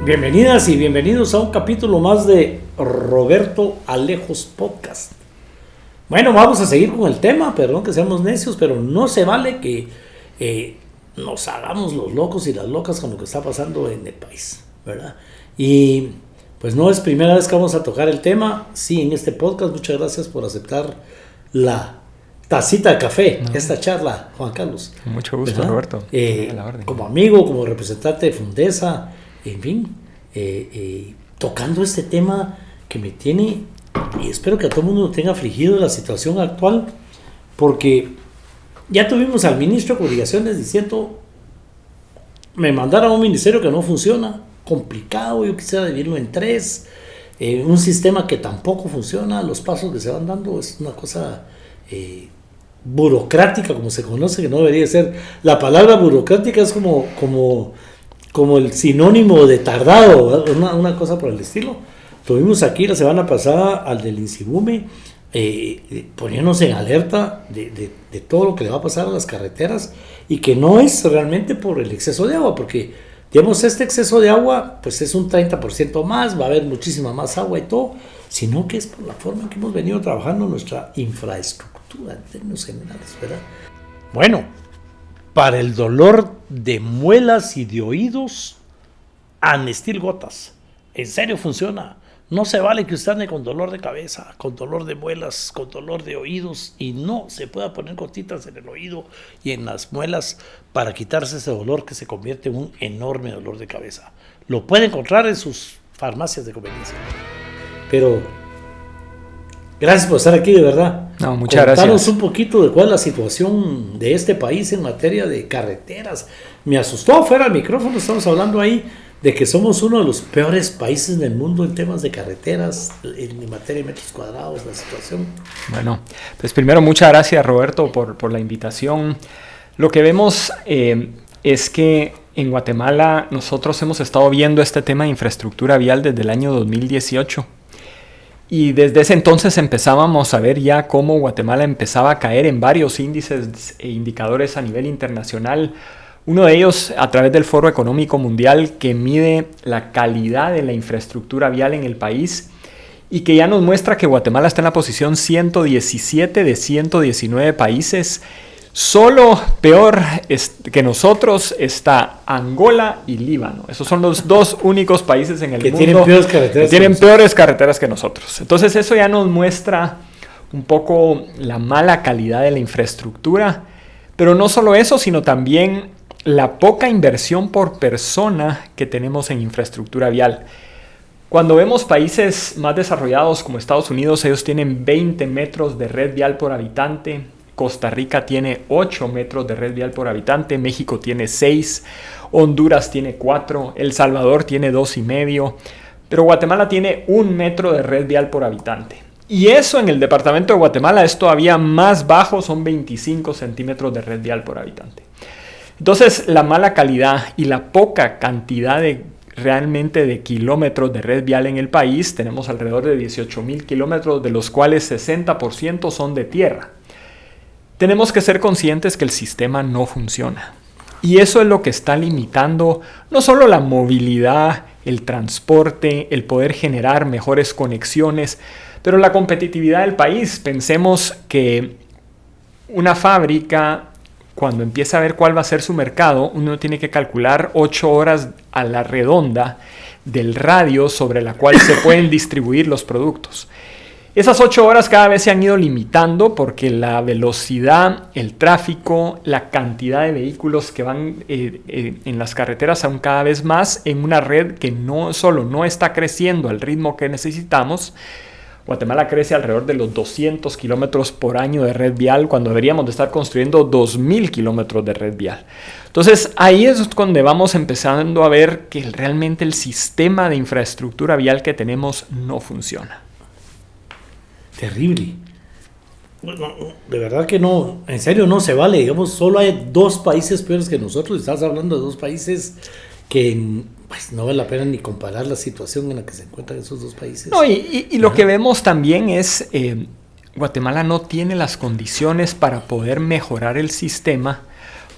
Bienvenidas y bienvenidos a un capítulo más de Roberto Alejos Podcast. Bueno, vamos a seguir con el tema, perdón que seamos necios, pero no se vale que nos hagamos los locos y las locas con lo que está pasando en el país, ¿verdad? Y pues no es primera vez que vamos a tocar el tema, sí, en este podcast. Muchas gracias por aceptar la tacita de café, esta charla, Juan Carlos. Con mucho gusto, ¿verdad? Roberto. Como amigo, como representante de Fundesa, en fin, tocando este tema que me tiene, y espero que a todo el mundo tenga afligido la situación actual, porque ya tuvimos al ministro de Comunicaciones diciendo, me mandaron a un ministerio que no funciona, complicado, yo quisiera dividirlo en tres, un sistema que tampoco funciona, los pasos que se van dando es una cosa burocrática, como se conoce, que no debería ser. La palabra burocrática es como el sinónimo de tardado, una cosa por el estilo. Tuvimos aquí la semana pasada al del INSIBUME, poniéndonos en alerta de todo lo que le va a pasar a las carreteras, y que no es realmente por el exceso de agua, porque digamos, este exceso de agua pues es un 30% más, va a haber muchísima más agua y todo, sino que es por la forma en que hemos venido trabajando nuestra infraestructura en términos generales, ¿verdad? Bueno, para el dolor de muelas y de oídos, Anestil Gotas. En serio funciona. No se vale que usted ande con dolor de cabeza, con dolor de muelas, con dolor de oídos, y no se pueda poner gotitas en el oído y en las muelas para quitarse ese dolor que se convierte en un enorme dolor de cabeza. Lo puede encontrar en sus farmacias de conveniencia. Pero gracias por estar aquí, de verdad. No, muchas gracias. Contanos un poquito de cuál es la situación de este país en materia de carreteras. Me asustó fuera del micrófono, estamos hablando ahí de que somos uno de los peores países del mundo en temas de carreteras, en materia de metros cuadrados, la situación. Bueno, pues primero muchas gracias, Roberto, por la invitación. Lo que vemos es que en Guatemala nosotros hemos estado viendo este tema de infraestructura vial desde el año 2018. Y desde ese entonces empezábamos a ver ya cómo Guatemala empezaba a caer en varios índices e indicadores a nivel internacional. Uno de ellos a través del Foro Económico Mundial, que mide la calidad de la infraestructura vial en el país y que ya nos muestra que Guatemala está en la posición 117 de 119 países. Solo peor que nosotros está Angola y Líbano. Esos son los dos únicos países en el mundo que tienen peores carreteras que nosotros. Entonces eso ya nos muestra un poco la mala calidad de la infraestructura. Pero no solo eso, sino también la poca inversión por persona que tenemos en infraestructura vial. Cuando vemos países más desarrollados como Estados Unidos, ellos tienen 20 metros de red vial por habitante. Costa Rica tiene 8 metros de red vial por habitante, México tiene 6, Honduras tiene 4, El Salvador tiene 2,5, pero Guatemala tiene 1 metro de red vial por habitante. Y eso en el departamento de Guatemala es todavía más bajo, son 25 centímetros de red vial por habitante. Entonces, la mala calidad y la poca cantidad realmente de kilómetros de red vial en el país, tenemos alrededor de 18,000 kilómetros, de los cuales 60% son de tierra. Tenemos que ser conscientes que el sistema no funciona. Y eso es lo que está limitando no solo la movilidad, el transporte, el poder generar mejores conexiones, pero la competitividad del país. Pensemos que una fábrica, cuando empieza a ver cuál va a ser su mercado, uno tiene que calcular 8 horas a la redonda del radio sobre la cual se pueden distribuir los productos. Esas 8 horas cada vez se han ido limitando porque la velocidad, el tráfico, la cantidad de vehículos que van en las carreteras aún cada vez más en una red que no solo no está creciendo al ritmo que necesitamos. Guatemala crece alrededor de los 200 kilómetros por año de red vial cuando deberíamos de estar construyendo 2,000 kilómetros de red vial. Entonces ahí es donde vamos empezando a ver que realmente el sistema de infraestructura vial que tenemos no funciona. Terrible. Bueno, de verdad que no, en serio no se vale. Digamos, solo hay 2 países peores que nosotros. Estás hablando de 2 países que pues, no vale la pena ni comparar la situación en la que se encuentran esos 2 países. No, y lo que vemos también es Guatemala no tiene las condiciones para poder mejorar el sistema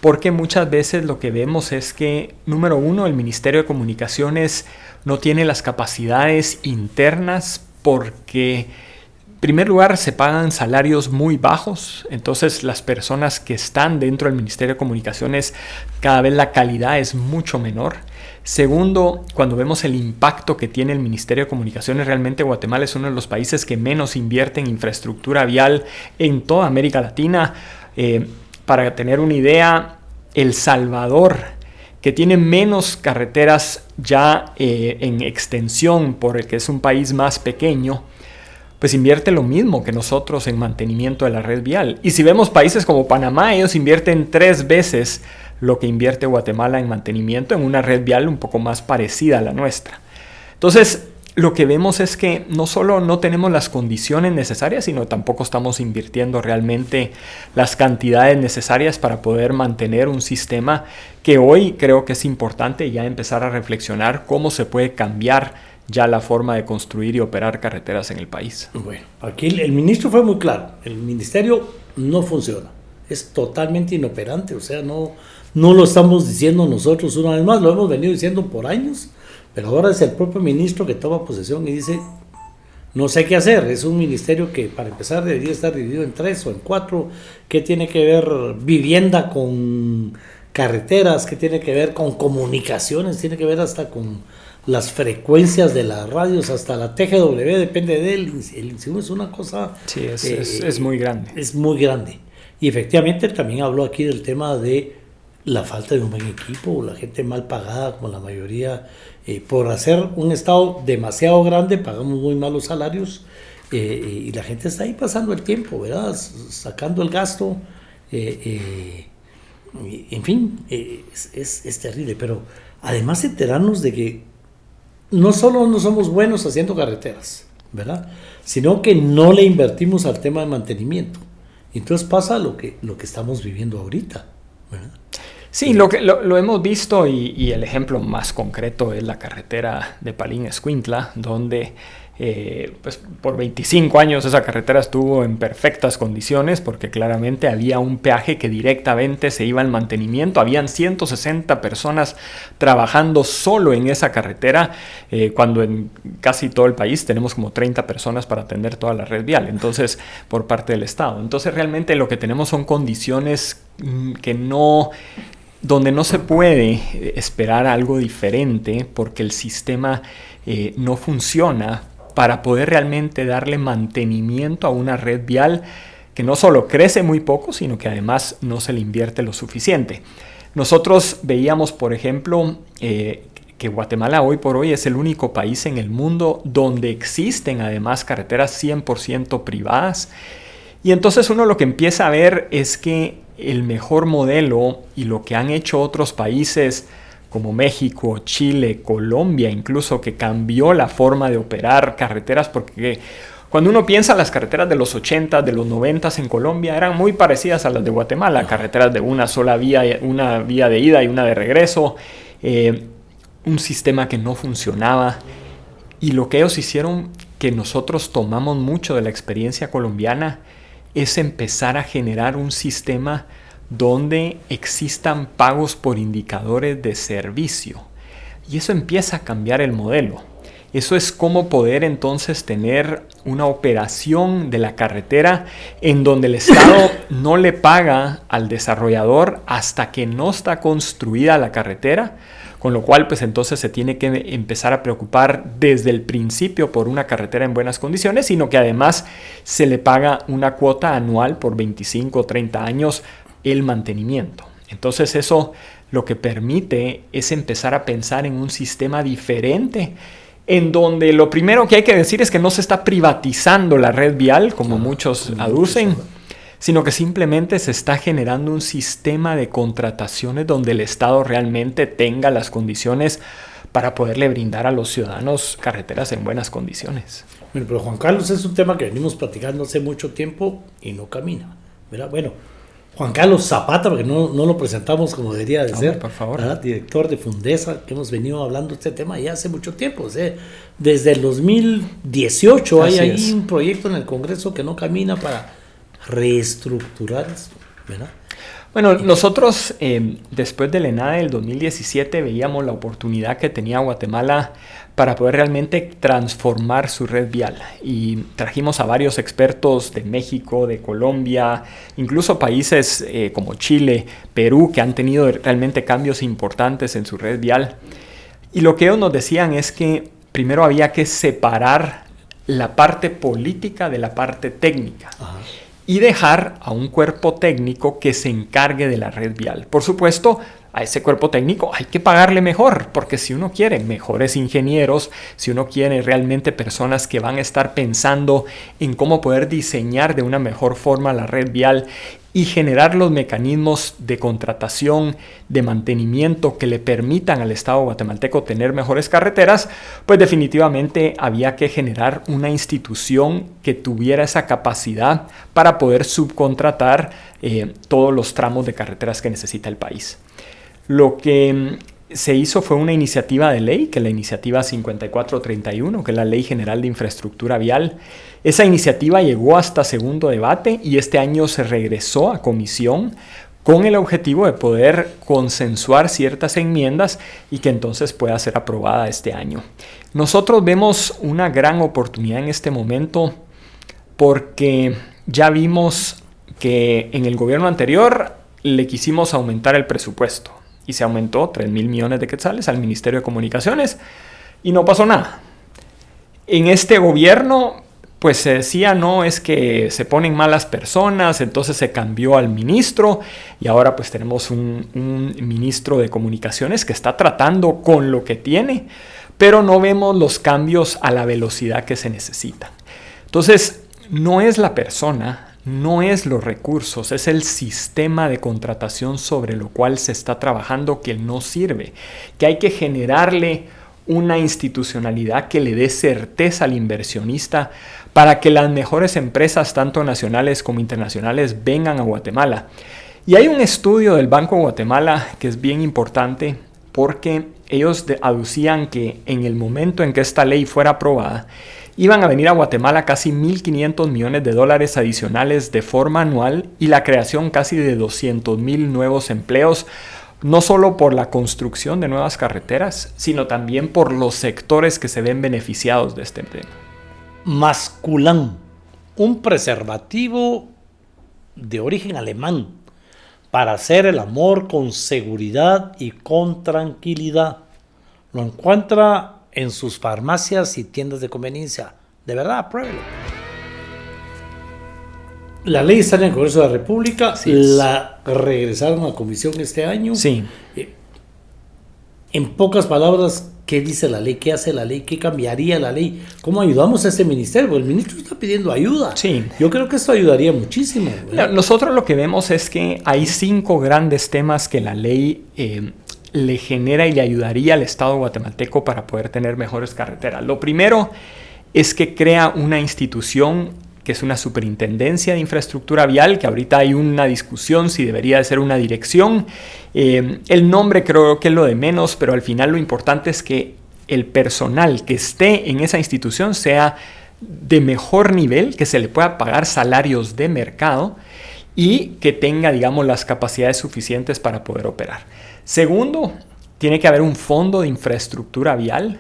porque muchas veces lo que vemos es que, número uno, el Ministerio de Comunicaciones no tiene las capacidades internas porque, en primer lugar, se pagan salarios muy bajos. Entonces, las personas que están dentro del Ministerio de Comunicaciones, cada vez la calidad es mucho menor. Segundo, cuando vemos el impacto que tiene el Ministerio de Comunicaciones, realmente Guatemala es uno de los países que menos invierte en infraestructura vial en toda América Latina. Para tener una idea, El Salvador, que tiene menos carreteras ya en extensión, porque es un país más pequeño, pues invierte lo mismo que nosotros en mantenimiento de la red vial. Y si vemos países como Panamá, ellos invierten 3 veces lo que invierte Guatemala en mantenimiento en una red vial un poco más parecida a la nuestra. Entonces, lo que vemos es que no solo no tenemos las condiciones necesarias, sino tampoco estamos invirtiendo realmente las cantidades necesarias para poder mantener un sistema que hoy creo que es importante ya empezar a reflexionar cómo se puede cambiar ya la forma de construir y operar carreteras en el país. Bueno, aquí el ministro fue muy claro. El ministerio no funciona. Es totalmente inoperante. O sea, no lo estamos diciendo nosotros una vez más. Lo hemos venido diciendo por años. Pero ahora es el propio ministro que toma posesión y dice, no sé qué hacer. Es un ministerio que, para empezar, debería estar dividido en 3 o en 4. ¿Qué tiene que ver vivienda con carreteras? ¿Qué tiene que ver con comunicaciones? Tiene que ver hasta con las frecuencias de las radios, hasta la TGW, depende de él. El INSIGUM es una cosa... Sí, es muy grande. Es muy grande. Y efectivamente también habló aquí del tema de la falta de un buen equipo, la gente mal pagada, como la mayoría. Por hacer un estado demasiado grande, pagamos muy malos salarios, y la gente está ahí pasando el tiempo, ¿verdad? Sacando el gasto, en fin, es terrible. Pero además enterarnos de que no solo no somos buenos haciendo carreteras, ¿verdad? Sino que no le invertimos al tema de mantenimiento. Entonces pasa lo que estamos viviendo ahorita, ¿verdad? Sí, lo hemos visto, y el ejemplo más concreto es la carretera de Palín-Escuintla, donde pues por 25 años esa carretera estuvo en perfectas condiciones, porque claramente había un peaje que directamente se iba al mantenimiento. Habían 160 personas trabajando solo en esa carretera, cuando en casi todo el país tenemos como 30 personas para atender toda la red vial, entonces, por parte del Estado. Entonces realmente lo que tenemos son condiciones donde no se puede esperar algo diferente, porque el sistema no funciona para poder realmente darle mantenimiento a una red vial que no solo crece muy poco, sino que además no se le invierte lo suficiente. Nosotros veíamos, por ejemplo, que Guatemala hoy por hoy es el único país en el mundo donde existen además carreteras 100% privadas. Y entonces uno lo que empieza a ver es que el mejor modelo, y lo que han hecho otros países como México, Chile, Colombia, incluso, que cambió la forma de operar carreteras, porque cuando uno piensa las carreteras de los 80, de los 90 en Colombia, eran muy parecidas a las de Guatemala, carreteras de una sola vía, una vía de ida y una de regreso, un sistema que no funcionaba. Y lo que ellos hicieron, que nosotros tomamos mucho de la experiencia colombiana, es empezar a generar un sistema donde existan pagos por indicadores de servicio. Y eso empieza a cambiar el modelo. Eso es cómo poder entonces tener una operación de la carretera en donde el Estado no le paga al desarrollador hasta que no está construida la carretera, con lo cual pues entonces se tiene que empezar a preocupar desde el principio por una carretera en buenas condiciones, sino que además se le paga una cuota anual por 25 o 30 años el mantenimiento. Entonces eso lo que permite es empezar a pensar en un sistema diferente, en donde lo primero que hay que decir es que no se está privatizando la red vial, como muchos aducen, sino que simplemente se está generando un sistema de contrataciones donde el Estado realmente tenga las condiciones para poderle brindar a los ciudadanos carreteras en buenas condiciones. Bueno, pero Juan Carlos, es un tema que venimos platicando hace mucho tiempo y no camina, ¿verdad? Bueno, Juan Carlos Zapata, porque no lo presentamos como debería de ser, por favor, ¿verdad? Director de Fundesa, que hemos venido hablando de este tema ya hace mucho tiempo. O sea, desde el 2018 hay ahí un proyecto en el Congreso que no camina para reestructurar esto, ¿verdad? Bueno, nosotros después del ENADE del 2017 veíamos la oportunidad que tenía Guatemala para poder realmente transformar su red vial. Y trajimos a varios expertos de México, de Colombia, incluso países como Chile, Perú, que han tenido realmente cambios importantes en su red vial. Y lo que ellos nos decían es que primero había que separar la parte política de la parte técnica. Ajá. Y dejar a un cuerpo técnico que se encargue de la red vial. Por supuesto, a ese cuerpo técnico hay que pagarle mejor, porque si uno quiere mejores ingenieros, si uno quiere realmente personas que van a estar pensando en cómo poder diseñar de una mejor forma la red vial y generar los mecanismos de contratación, de mantenimiento que le permitan al Estado guatemalteco tener mejores carreteras, pues definitivamente había que generar una institución que tuviera esa capacidad para poder subcontratar todos los tramos de carreteras que necesita el país. Lo que se hizo fue una iniciativa de ley, que es la iniciativa 5431, que es la Ley General de Infraestructura Vial. Esa iniciativa llegó hasta segundo debate y este año se regresó a comisión con el objetivo de poder consensuar ciertas enmiendas y que entonces pueda ser aprobada este año. Nosotros vemos una gran oportunidad en este momento porque ya vimos que en el gobierno anterior le quisimos aumentar el presupuesto. Y se aumentó 3,000 millones de quetzales al Ministerio de Comunicaciones y no pasó nada. En este gobierno, pues se decía, no, es que se ponen malas personas, entonces se cambió al ministro y ahora pues tenemos un ministro de Comunicaciones que está tratando con lo que tiene, pero no vemos los cambios a la velocidad que se necesitan. Entonces, no es la persona, no es los recursos, es el sistema de contratación sobre lo cual se está trabajando que no sirve, que hay que generarle una institucionalidad que le dé certeza al inversionista para que las mejores empresas, tanto nacionales como internacionales, vengan a Guatemala. Y hay un estudio del Banco de Guatemala que es bien importante porque ellos aducían que en el momento en que esta ley fuera aprobada, iban a venir a Guatemala casi 1.500 millones de dólares adicionales de forma anual y la creación casi de 200,000 nuevos empleos, no solo por la construcción de nuevas carreteras, sino también por los sectores que se ven beneficiados de este tema. Masculán, un preservativo de origen alemán para hacer el amor con seguridad y con tranquilidad. Lo encuentra en sus farmacias y tiendas de conveniencia. De verdad, pruébelo. La ley está en el Congreso de la República. Sí, la regresaron a comisión este año. Sí. En pocas palabras, ¿qué dice la ley? ¿Qué hace la ley? ¿Qué cambiaría la ley? ¿Cómo ayudamos a este ministerio? Porque el ministro está pidiendo ayuda. Sí. Yo creo que esto ayudaría muchísimo. Nosotros lo que vemos es que hay 5 grandes temas que la ley le genera y le ayudaría al Estado guatemalteco para poder tener mejores carreteras. Lo primero es que crea una institución que es una superintendencia de infraestructura vial, que ahorita hay una discusión si debería de ser una dirección. El nombre creo que es lo de menos, pero al final lo importante es que el personal que esté en esa institución sea de mejor nivel, que se le pueda pagar salarios de mercado y que tenga, digamos, las capacidades suficientes para poder operar. Segundo, tiene que haber un fondo de infraestructura vial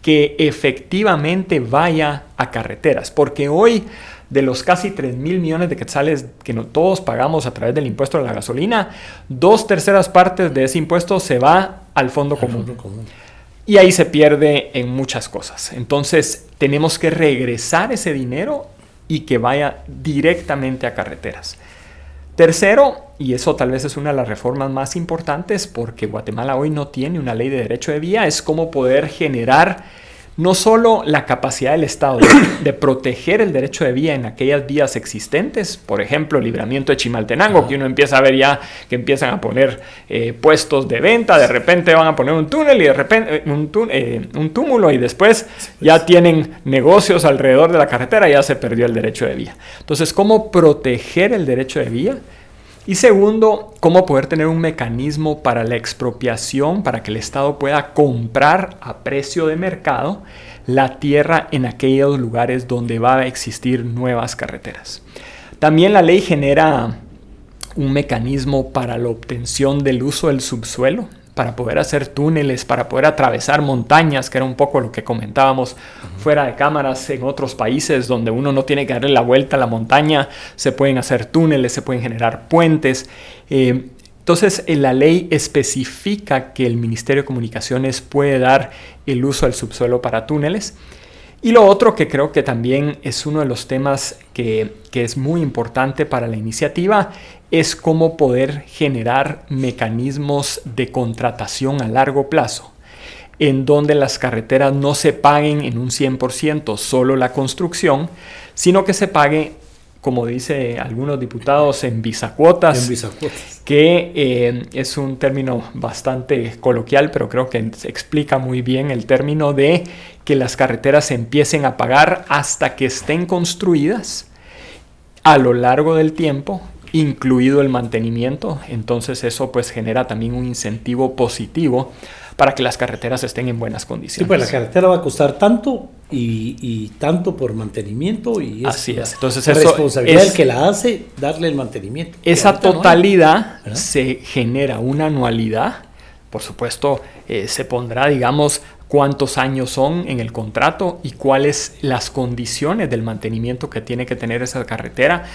que efectivamente vaya a carreteras, porque hoy de los casi 3,000 millones de quetzales que todos pagamos a través del impuesto a la gasolina, 2/3 partes de ese impuesto se va al fondo común. Y ahí se pierde en muchas cosas. Entonces tenemos que regresar ese dinero y que vaya directamente a carreteras. Tercero, y eso tal vez es una de las reformas más importantes porque Guatemala hoy no tiene una ley de derecho de vía, es cómo poder generar no solo la capacidad del Estado de proteger el derecho de vía en aquellas vías existentes, por ejemplo, el libramiento de Chimaltenango, que uno empieza a ver ya que empiezan a poner puestos de venta, de repente van a poner un túnel y de repente un túmulo y después ya tienen negocios alrededor de la carretera, ya se perdió el derecho de vía. Entonces, ¿cómo proteger el derecho de vía? Y segundo, cómo poder tener un mecanismo para la expropiación, para que el Estado pueda comprar a precio de mercado la tierra en aquellos lugares donde va a existir nuevas carreteras. También la ley genera un mecanismo para la obtención del uso del subsuelo, para poder hacer túneles, para poder atravesar montañas, que era un poco lo que comentábamos fuera de cámaras en otros países donde uno no tiene que darle la vuelta a la montaña, se pueden hacer túneles, se pueden generar puentes. Entonces, la ley especifica que el Ministerio de Comunicaciones puede dar el uso del subsuelo para túneles. Y lo otro que creo que también es uno de los temas que es muy importante para la iniciativa es cómo poder generar mecanismos de contratación a largo plazo, en donde las carreteras no se paguen en un 100% solo la construcción, sino que se pague, como dice algunos diputados, en bisacuotas. En bisacuotas. Que es un término bastante coloquial, pero creo que se explica muy bien el término de que las carreteras se empiecen a pagar hasta que estén construidas a lo largo del tiempo, incluido el mantenimiento. Entonces eso pues genera también un incentivo positivo para que las carreteras estén en buenas condiciones. Sí, pues la carretera va a costar tanto y tanto por mantenimiento, y así es. Entonces la eso responsabilidad es, del que la hace darle el mantenimiento. Esa totalidad no hay, se genera una anualidad. Por supuesto, se pondrá, digamos, cuántos años son en el contrato y cuáles las condiciones del mantenimiento que tiene que tener esa carretera,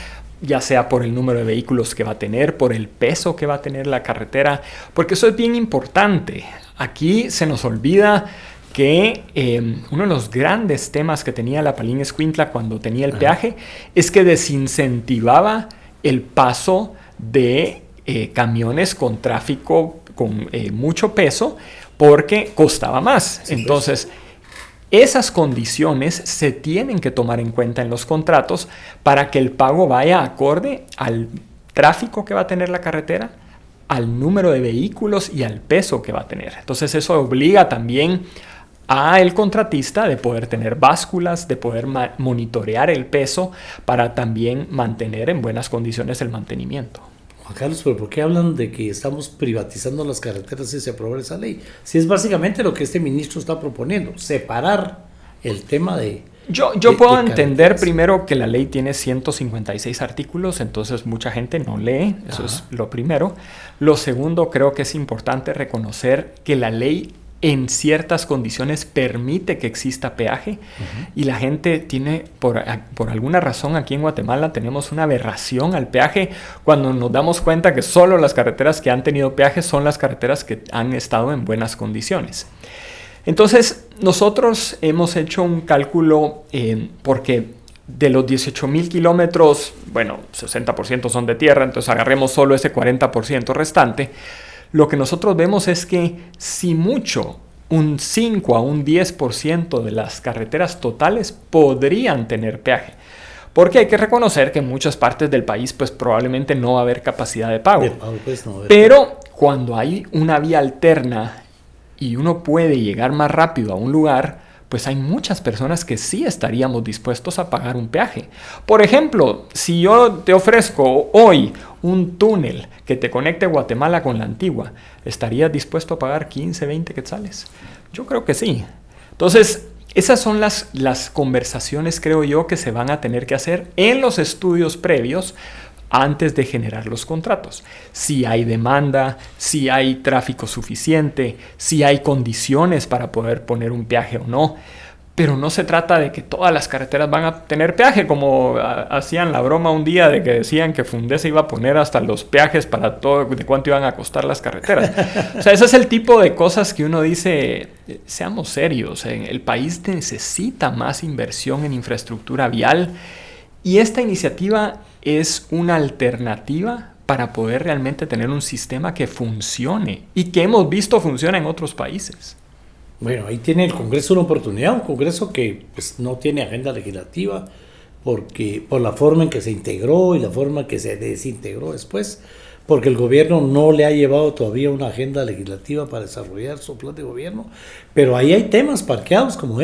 ya sea por el número de vehículos que va a tener, por el peso que va a tener la carretera, porque eso es bien importante. Aquí se nos olvida que uno de los grandes temas que tenía la Palín-Escuintla cuando tenía el peaje es que desincentivaba el paso de camiones con tráfico con mucho peso porque costaba más. Sí, entonces, esas condiciones se tienen que tomar en cuenta en los contratos para que el pago vaya acorde al tráfico que va a tener la carretera, al número de vehículos y al peso que va a tener. Entonces eso obliga también al contratista de poder tener básculas, de poder monitorear el peso para también mantener en buenas condiciones el mantenimiento. Juan Carlos, pero ¿por qué hablan de que estamos privatizando las carreteras si se aprueba esa ley? Si es básicamente lo que este ministro está proponiendo, separar el tema de... Yo puedo entender primero que la ley tiene 156 artículos, entonces mucha gente no lee, eso es lo primero. Lo segundo, creo que es importante reconocer que la ley en ciertas condiciones permite que exista peaje y la gente tiene, por alguna razón aquí en Guatemala tenemos una aberración al peaje cuando nos damos cuenta que solo las carreteras que han tenido peaje son las carreteras que han estado en buenas condiciones. Entonces, nosotros hemos hecho un cálculo porque de los 18,000 kilómetros, bueno, 60% son de tierra, entonces agarremos solo ese 40% restante. Lo que nosotros vemos es que si mucho, un 5 a un 10% de las carreteras totales podrían tener peaje. Porque hay que reconocer que en muchas partes del país pues probablemente no va a haber capacidad de pago. Pero cuando hay una vía alterna y uno puede llegar más rápido a un lugar, pues hay muchas personas que sí estaríamos dispuestos a pagar un peaje. Por ejemplo, si yo te ofrezco hoy un túnel que te conecte Guatemala con la Antigua, ¿estarías dispuesto a pagar 15, 20 quetzales? Yo creo que sí. Entonces, esas son las conversaciones, creo yo, que se van a tener que hacer en los estudios previos antes de generar los contratos. Si hay demanda, si hay tráfico suficiente, si hay condiciones para poder poner un peaje o no. Pero no se trata de que todas las carreteras van a tener peaje, como hacían la broma un día de que decían que Fundesa iba a poner hasta los peajes para todo, de cuánto iban a costar las carreteras. O sea, ese es el tipo de cosas que uno dice, seamos serios, el país necesita más inversión en infraestructura vial y esta iniciativa es una alternativa para poder realmente tener un sistema que funcione y que hemos visto funciona en otros países. Bueno, ahí tiene el Congreso una oportunidad, un Congreso que pues, no tiene agenda legislativa porque por la forma en que se integró y la forma en que se desintegró después, porque el gobierno no le ha llevado todavía una agenda legislativa para desarrollar su plan de gobierno, pero ahí hay temas parqueados como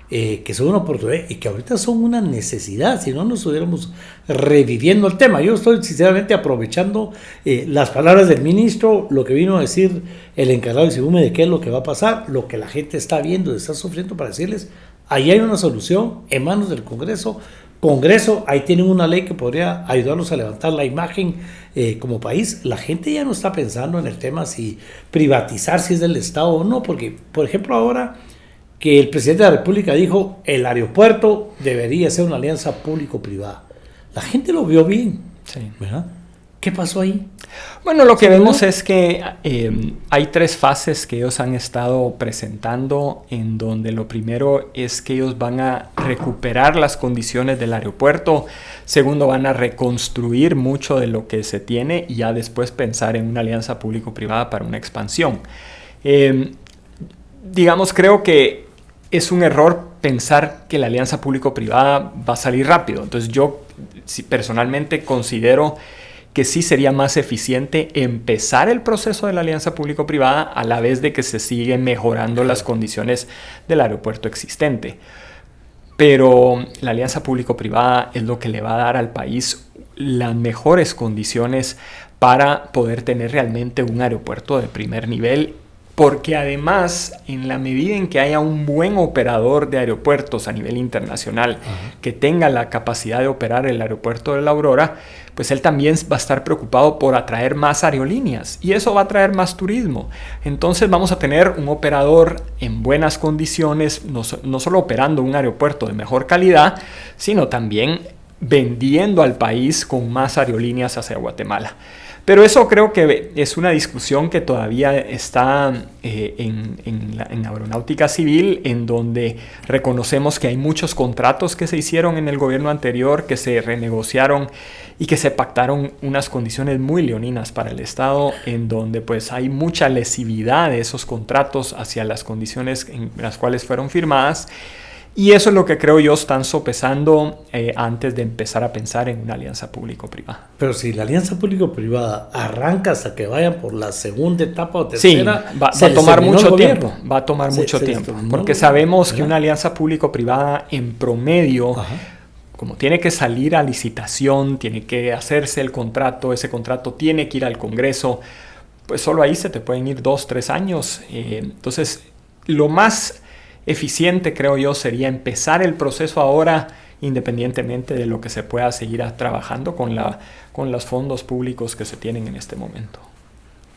que son una oportunidad y que ahorita son una necesidad, si no nos estuviéramos reviviendo el tema. Yo estoy sinceramente aprovechando las palabras del ministro, lo que vino a decir el encargado de SIGUME de qué es lo que va a pasar, lo que la gente está viendo y está sufriendo, para decirles, ahí hay una solución en manos del Congreso Congreso, ahí tienen una ley que podría ayudarlos a levantar la imagen como país. La gente ya no está pensando en el tema si privatizar, si es del Estado o no, porque, por ejemplo, ahora que el presidente de la República dijo el aeropuerto debería ser una alianza público-privada. La gente lo vio bien, Sí. ¿verdad? ¿Qué pasó ahí? Bueno, lo que vemos es que hay 3 fases que ellos han estado presentando, en donde lo primero es que ellos van a recuperar las condiciones del aeropuerto, segundo van a reconstruir mucho de lo que se tiene y ya después pensar en una alianza público-privada para una expansión. Digamos, creo que es un error pensar que la alianza público-privada va a salir rápido. Entonces yo personalmente considero que sí sería más eficiente empezar el proceso de la alianza público-privada a la vez de que se siguen mejorando las condiciones del aeropuerto existente. Pero la alianza público-privada es lo que le va a dar al país las mejores condiciones para poder tener realmente un aeropuerto de primer nivel, porque además, en la medida en que haya un buen operador de aeropuertos a nivel internacional que tenga la capacidad de operar el aeropuerto de La Aurora, pues él también va a estar preocupado por atraer más aerolíneas y eso va a traer más turismo. Entonces vamos a tener un operador en buenas condiciones, no solo operando un aeropuerto de mejor calidad, sino también vendiendo al país con más aerolíneas hacia Guatemala. Pero eso creo que es una discusión que todavía está en aeronáutica civil, en donde reconocemos que hay muchos contratos que se hicieron en el gobierno anterior, que se renegociaron y que se pactaron unas condiciones muy leoninas para el Estado, en donde pues hay mucha lesividad de esos contratos hacia las condiciones en las cuales fueron firmadas. Y eso es lo que creo yo están sopesando antes de empezar a pensar en una alianza público-privada. Pero si la alianza público-privada arranca hasta que vayan por la segunda etapa o tercera, sí, va a tomar mucho tiempo. Va a tomar mucho tiempo. Porque sabemos que una alianza público-privada en promedio, como tiene que salir a licitación, tiene que hacerse el contrato, ese contrato tiene que ir al Congreso, pues solo ahí se te pueden ir 2-3 años. Entonces, lo más eficiente, creo yo, sería empezar el proceso ahora, independientemente de lo que se pueda seguir trabajando con los fondos públicos que se tienen en este momento.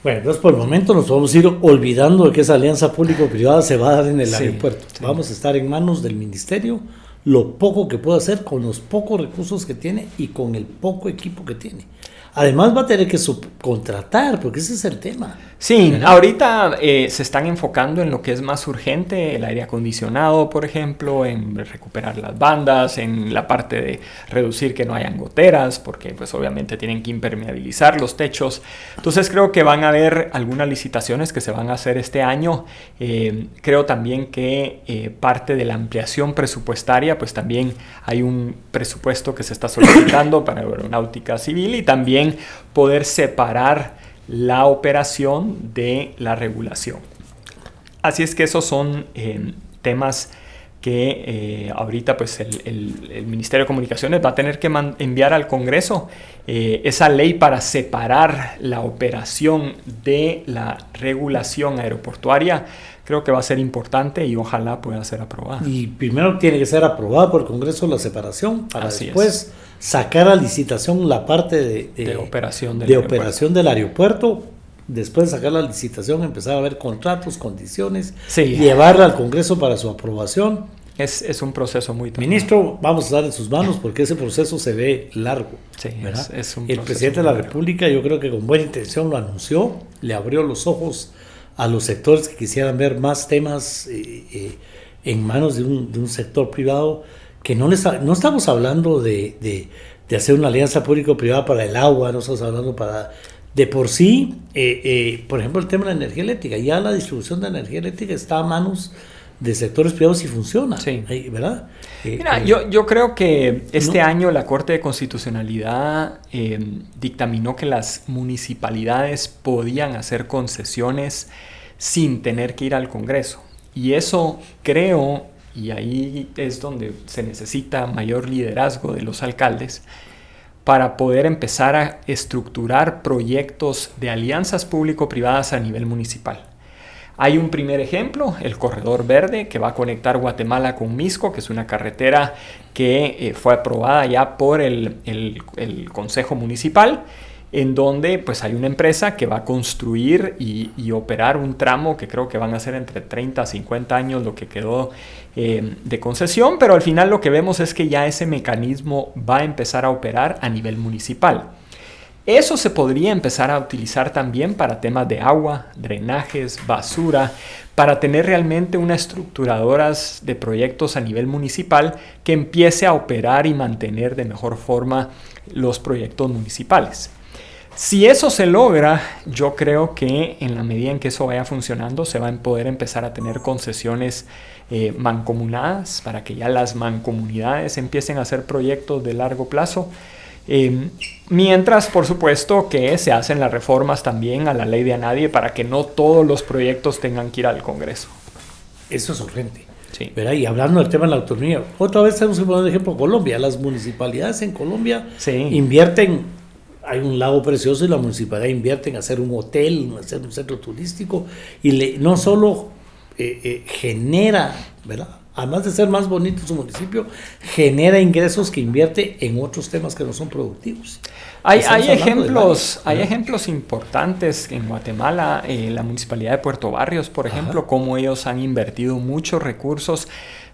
Bueno, entonces por el momento nos vamos a ir olvidando de que esa alianza público-privada se va a dar en el aeropuerto. Sí. Vamos a estar en manos del ministerio, lo poco que puede hacer con los pocos recursos que tiene y con el poco equipo que tiene. Además va a tener que subcontratar, porque ese es el tema. Sí, ¿verdad? Ahorita se están enfocando en lo que es más urgente, el aire acondicionado, por ejemplo, en recuperar las bandas, en la parte de reducir que no hayan goteras, porque pues obviamente tienen que impermeabilizar los techos. Entonces creo que van a haber algunas licitaciones que se van a hacer este año. Creo también que parte de la ampliación presupuestaria, pues también hay un presupuesto que se está solicitando para aeronáutica civil y también poder separar la operación de la regulación. Así es que esos son temas que ahorita pues el Ministerio de Comunicaciones va a tener que enviar al Congreso esa ley para separar la operación de la regulación aeroportuaria. Creo que va a ser importante y ojalá pueda ser aprobada. Y primero tiene que ser aprobada por el Congreso la separación para después sacar a licitación la parte de operación del aeropuerto. Después de sacar la licitación, empezar a ver contratos, condiciones, llevarla al Congreso para su aprobación. Es un proceso muy tardado. Ministro, vamos a estar en sus manos porque ese proceso se ve largo. Sí, el presidente de la República, yo creo que con buena intención lo anunció, le abrió los ojos a los sectores que quisieran ver más temas en manos de un sector privado, que no estamos hablando de hacer una alianza público-privada para el agua, no estamos hablando de por sí, por ejemplo, el tema de la energía eléctrica. Ya la distribución de energía eléctrica está a manos de sectores privados y funciona, ¿verdad? Mira, yo creo que este año la Corte de Constitucionalidad dictaminó que las municipalidades podían hacer concesiones sin tener que ir al Congreso. Y eso creo, y ahí es donde se necesita mayor liderazgo de los alcaldes, para poder empezar a estructurar proyectos de alianzas público-privadas a nivel municipal. Hay un primer ejemplo, el Corredor Verde, que va a conectar Guatemala con Misco, que es una carretera que fue aprobada ya por el Consejo Municipal, en donde pues hay una empresa que va a construir y operar un tramo que creo que van a ser entre 30 a 50 años lo que quedó de concesión, pero al final lo que vemos es que ya ese mecanismo va a empezar a operar a nivel municipal. Eso se podría empezar a utilizar también para temas de agua, drenajes, basura, para tener realmente unas estructuradoras de proyectos a nivel municipal que empiece a operar y mantener de mejor forma los proyectos municipales. Si eso se logra, yo creo que en la medida en que eso vaya funcionando, se van a poder empezar a tener concesiones mancomunadas para que ya las mancomunidades empiecen a hacer proyectos de largo plazo. Mientras, por supuesto, que se hacen las reformas también a la ley de a nadie para que no todos los proyectos tengan que ir al Congreso. Eso es urgente. Sí. ¿Verdad? Y hablando del tema de la autonomía, otra vez tenemos que poner de ejemplo Colombia. Las municipalidades en Colombia invierten. Hay un lago precioso y la municipalidad invierte en hacer un hotel, en hacer un centro turístico y no solo genera, ¿verdad? Además de ser más bonito su municipio, genera ingresos que invierte en otros temas que no son productivos. Hay ejemplos importantes en Guatemala, la Municipalidad de Puerto Barrios, por ejemplo, cómo ellos han invertido muchos recursos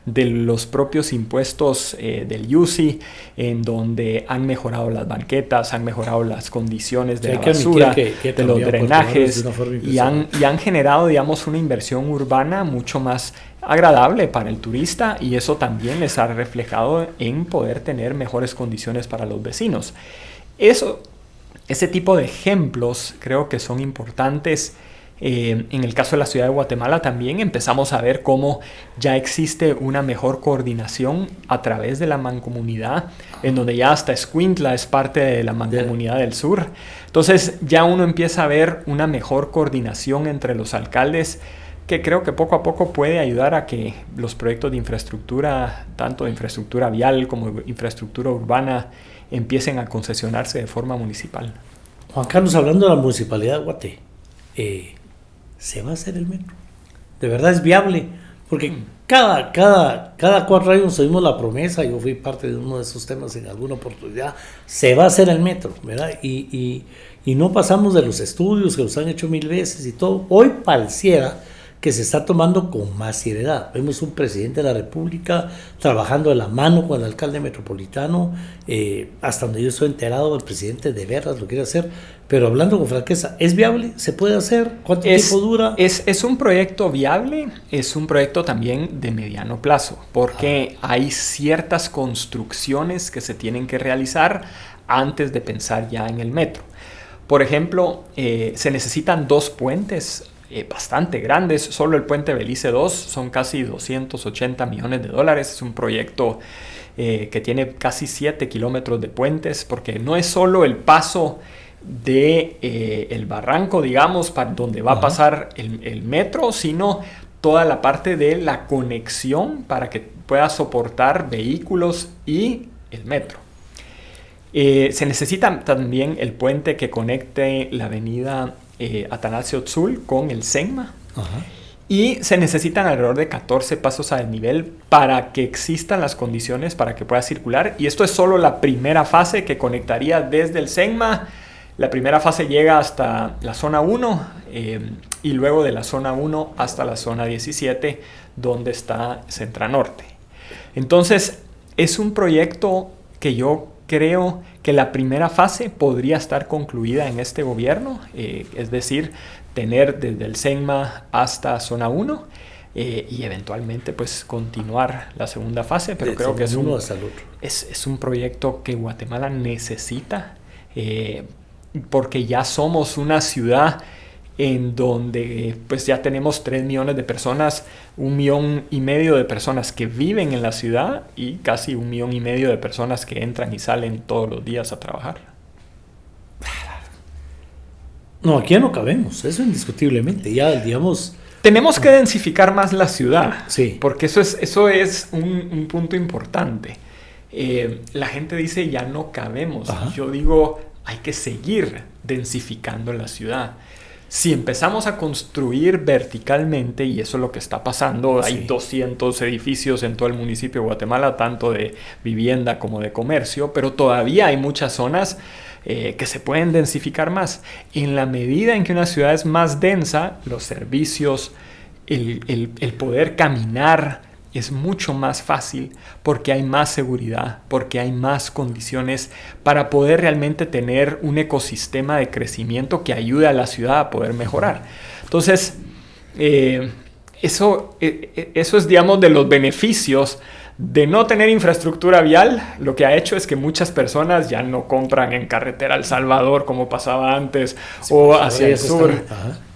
de los propios impuestos del UCI, en donde han mejorado las banquetas, han mejorado las condiciones de la basura, de los drenajes, y han generado, digamos, una inversión urbana mucho más agradable para el turista, y eso también les ha reflejado en poder tener mejores condiciones para los vecinos. Ese tipo de ejemplos creo que son importantes. En el caso de la ciudad de Guatemala también empezamos a ver cómo ya existe una mejor coordinación a través de la mancomunidad, en donde ya hasta Escuintla es parte de la mancomunidad del sur. Entonces ya uno empieza a ver una mejor coordinación entre los alcaldes, que creo que poco a poco puede ayudar a que los proyectos de infraestructura, tanto de infraestructura vial como de infraestructura urbana, empiecen a concesionarse de forma municipal. Juan Carlos, hablando de la municipalidad de Guate, ¿se va a hacer el metro? ¿De verdad es viable? Porque cada 4 años oímos la promesa, yo fui parte de uno de esos temas en alguna oportunidad, se va a hacer el metro, ¿verdad? Y no pasamos de los estudios que los han hecho 1000 veces y todo. Hoy pareciera que se está tomando con más seriedad. Vemos un presidente de la República trabajando de la mano con el alcalde metropolitano, hasta donde yo estoy enterado, el presidente de veras lo quiere hacer, pero hablando con franqueza, ¿es viable? ¿Se puede hacer? ¿Cuánto tiempo dura? Es un proyecto viable, es un proyecto también de mediano plazo, porque hay ciertas construcciones que se tienen que realizar antes de pensar ya en el metro. Por ejemplo, se necesitan 2 puentes bastante grandes. Solo el puente Belice 2 son casi $280 millones. Es un proyecto que tiene casi 7 kilómetros de puentes, porque no es solo el paso de el barranco, digamos, donde va a pasar el metro, sino toda la parte de la conexión para que pueda soportar vehículos y el metro. Se necesita también el puente que conecte la avenida Atanasio Tzul con el Senma. Y se necesitan alrededor de 14 pasos a desnivel para que existan las condiciones para que pueda circular. Y esto es solo la primera fase que conectaría desde el Senma. La primera fase llega hasta la zona 1 y luego de la zona 1 hasta la zona 17, donde está Centranorte. Entonces, es un proyecto que yo creo que la primera fase podría estar concluida en este gobierno, es decir, tener desde el Senma hasta zona 1 y eventualmente pues continuar la segunda fase, pero creo que es un proyecto que Guatemala necesita, porque ya somos una ciudad en donde pues ya tenemos 3 millones de personas, 1,5 millones de personas que viven en la ciudad y casi 1,5 millones de personas que entran y salen todos los días a trabajar. No, aquí ya no cabemos, eso indiscutiblemente, ya digamos... Tenemos que densificar más la ciudad, sí, porque eso es un punto importante. La gente dice ya no cabemos, yo digo hay que seguir densificando la ciudad. Si empezamos a construir verticalmente, y eso es lo que está pasando, Sí. hay 200 edificios en todo el municipio de Guatemala, tanto de vivienda como de comercio, pero todavía hay muchas zonas que se pueden densificar más. En la medida en que una ciudad es más densa, los servicios, el poder caminar es mucho más fácil porque hay más seguridad, porque hay más condiciones para poder realmente tener un ecosistema de crecimiento que ayude a la ciudad a poder mejorar. Entonces, eso es, digamos, de los beneficios de no tener infraestructura vial. Lo que ha hecho es que muchas personas ya no compran en carretera El Salvador como pasaba antes, sí, o hacia el sur.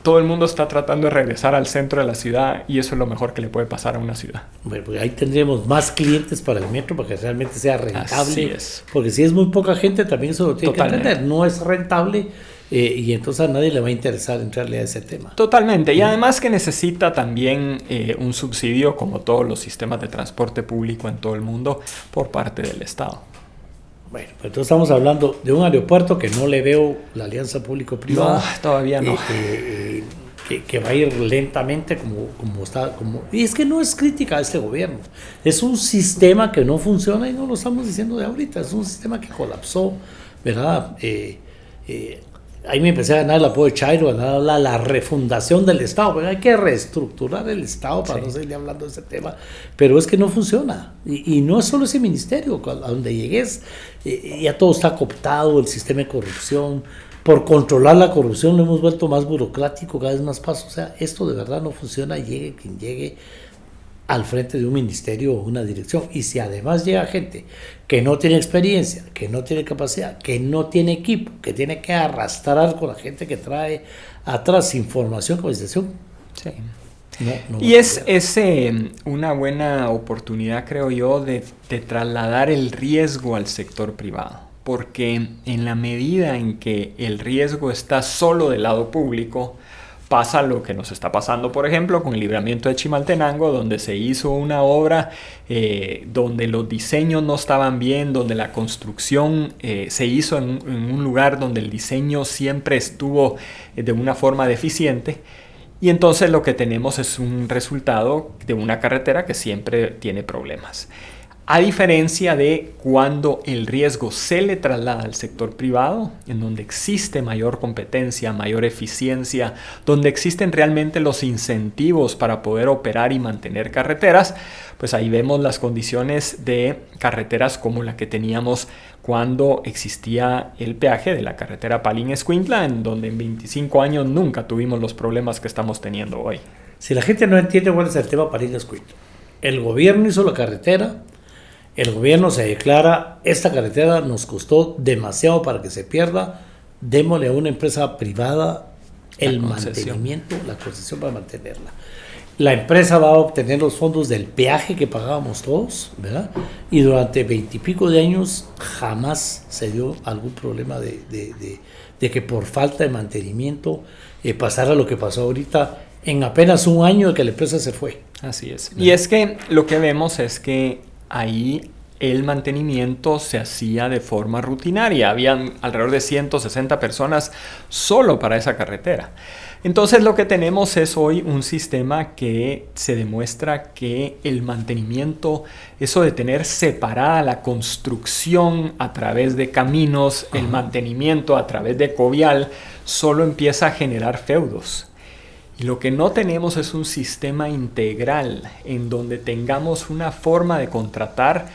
Todo el mundo está tratando de regresar al centro de la ciudad y eso es lo mejor que le puede pasar a una ciudad. Bueno, pues ahí tendríamos más clientes para el metro para que realmente sea rentable. Así es. Porque si es muy poca gente, también eso lo tiene Totalmente que entender. No es rentable y entonces a nadie le va a interesar entrarle a ese tema. Totalmente. Y además que necesita también un subsidio, como todos los sistemas de transporte público en todo el mundo, por parte del Estado. Bueno, pues entonces estamos hablando de un aeropuerto que no le veo la alianza público-privada. No, todavía no. Que va a ir lentamente como está. Y es que no es crítica a este gobierno. Es un sistema que no funciona y no lo estamos diciendo de ahorita. Es un sistema que colapsó, ¿verdad? Ahí me empecé a ganar el apoyo de Chairo, a ganar la refundación del Estado. Pero hay que reestructurar el Estado para no seguir hablando de ese tema. Pero es que no funciona. Y no es solo ese ministerio. A donde llegues, ya todo está cooptado, el sistema de corrupción. Por controlar la corrupción lo hemos vuelto más burocrático, cada vez más pasos. O sea, esto de verdad no funciona, llegue quien llegue al frente de un ministerio o una dirección. Y si además llega gente que no tiene experiencia, que no tiene capacidad, que no tiene equipo, que tiene que arrastrar con la gente que trae atrás información, capacitación. Sí. No y es una buena oportunidad, creo yo, de trasladar el riesgo al sector privado. Porque en la medida en que el riesgo está solo del lado público, pasa lo que nos está pasando, por ejemplo, con el libramiento de Chimaltenango, donde se hizo una obra donde los diseños no estaban bien, donde la construcción se hizo en un lugar donde el diseño siempre estuvo de una forma deficiente. Y entonces lo que tenemos es un resultado de una carretera que siempre tiene problemas. A diferencia de cuando el riesgo se le traslada al sector privado, en donde existe mayor competencia, mayor eficiencia, donde existen realmente los incentivos para poder operar y mantener carreteras, pues ahí vemos las condiciones de carreteras como la que teníamos cuando existía el peaje de la carretera Palín-Escuintla, en donde en 25 años nunca tuvimos los problemas que estamos teniendo hoy. Si la gente no entiende cuál es el tema Palín-Escuintla, el gobierno hizo la carretera. El gobierno se declara, esta carretera nos costó demasiado para que se pierda, démosle a una empresa privada el mantenimiento, la concesión para mantenerla. La empresa va a obtener los fondos del peaje que pagábamos todos, ¿verdad? Y durante 20 y pico de años jamás se dio algún problema de que por falta de mantenimiento pasara lo que pasó ahorita en apenas un año de que la empresa se fue. Así es. ¿No? Y es que lo que vemos es que ahí el mantenimiento se hacía de forma rutinaria. Habían alrededor de 160 personas solo para esa carretera. Entonces lo que tenemos es hoy un sistema que se demuestra que el mantenimiento, eso de tener separada la construcción a través de caminos, el mantenimiento a través de covial, solo empieza a generar feudos. Y lo que no tenemos es un sistema integral en donde tengamos una forma de contratar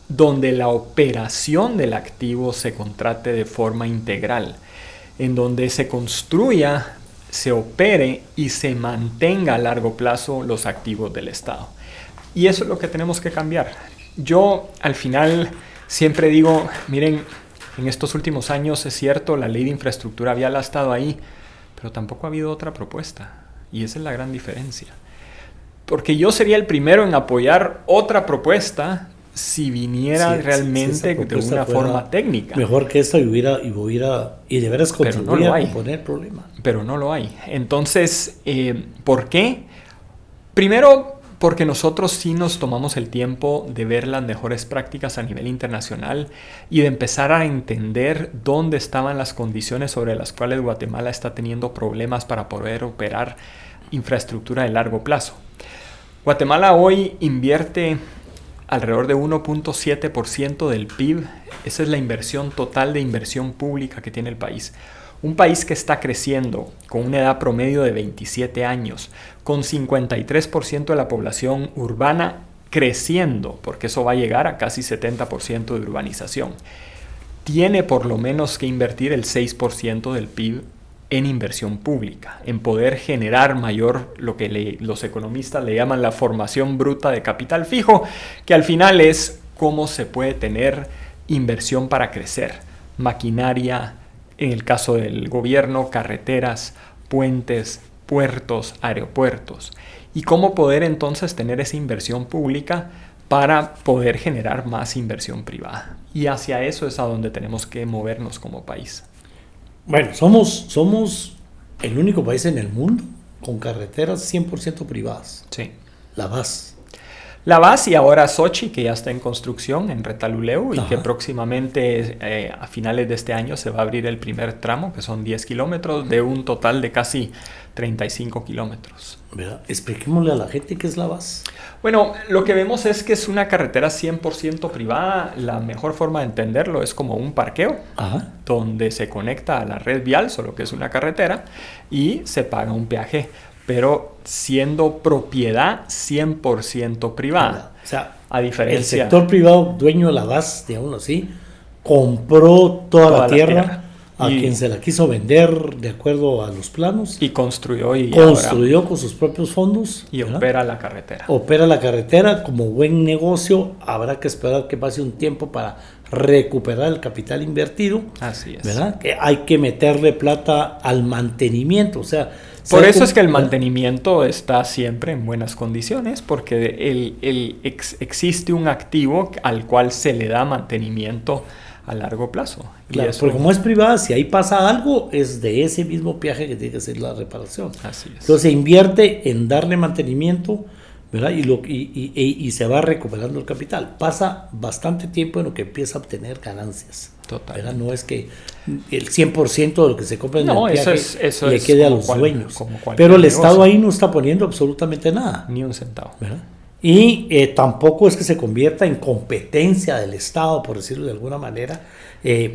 donde la operación del activo se contrate de forma integral, en donde se construya, se opere y se mantenga a largo plazo los activos del Estado. Y eso es lo que tenemos que cambiar. Yo al final siempre digo, miren, en estos últimos años es cierto, la ley de infraestructura vial ha estado ahí, pero tampoco ha habido otra propuesta. Y esa es la gran diferencia. Porque yo sería el primero en apoyar otra propuesta si viniera realmente de una forma técnica. Mejor que esta y de veras contribuir a componer el problema. Pero no lo hay. Entonces, ¿por qué? Primero, porque nosotros sí nos tomamos el tiempo de ver las mejores prácticas a nivel internacional y de empezar a entender dónde estaban las condiciones sobre las cuales Guatemala está teniendo problemas para poder operar infraestructura de largo plazo. Guatemala hoy invierte alrededor de 1.7% del PIB. Esa es la inversión total de inversión pública que tiene el país. Un país que está creciendo con una edad promedio de 27 años, con 53% de la población urbana creciendo, porque eso va a llegar a casi 70% de urbanización. Tiene por lo menos que invertir el 6% del PIB en inversión pública, en poder generar mayor, lo que los economistas le llaman la formación bruta de capital fijo, que al final es cómo se puede tener inversión para crecer, maquinaria, en el caso del gobierno, carreteras, puentes, puertos, aeropuertos, y cómo poder entonces tener esa inversión pública para poder generar más inversión privada. Y hacia eso es a donde tenemos que movernos como país. Bueno, somos el único país en el mundo con carreteras 100% privadas. Sí. La VAS. La VAS y ahora Sochi, que ya está en construcción en Retaluleu y Ajá. que próximamente a finales de este año se va a abrir el primer tramo, que son 10 kilómetros de un total de casi 35 kilómetros. ¿Verdad? Expliquémosle a la gente qué es la VAS. Bueno, lo que vemos es que es una carretera 100% privada. La mejor forma de entenderlo es como un parqueo, Ajá. donde se conecta a la red vial, solo que es una carretera, y se paga un peaje, pero siendo propiedad 100% privada. O sea, A diferencia, el sector privado, dueño de la VAS, digamos así, compró toda la tierra a quien se la quiso vender de acuerdo a los planos. y construyó Construyó con sus propios fondos. y ¿verdad? opera la carretera. Opera la carretera como buen negocio. Habrá que esperar que pase un tiempo para recuperar el capital invertido. Así es. ¿Verdad? Que hay que meterle plata al mantenimiento. O sea, Por eso es que el mantenimiento está siempre en buenas condiciones, porque existe un activo al cual se le da mantenimiento a largo plazo. Claro, porque como es privada, si ahí pasa algo, es de ese mismo peaje que tiene que hacer la reparación. Así es. Entonces se invierte en darle mantenimiento, ¿verdad? Y se va recuperando el capital. Pasa bastante tiempo en lo que empieza a obtener ganancias. Total. ¿Verdad? No es que el 100% de lo que se compra en el peaje eso le es quede a como los cual- dueños. como cualquier Pero el negocio. Estado ahí no está poniendo absolutamente nada. Ni un centavo. ¿Verdad? Y tampoco es que se convierta en competencia del Estado, por decirlo de alguna manera,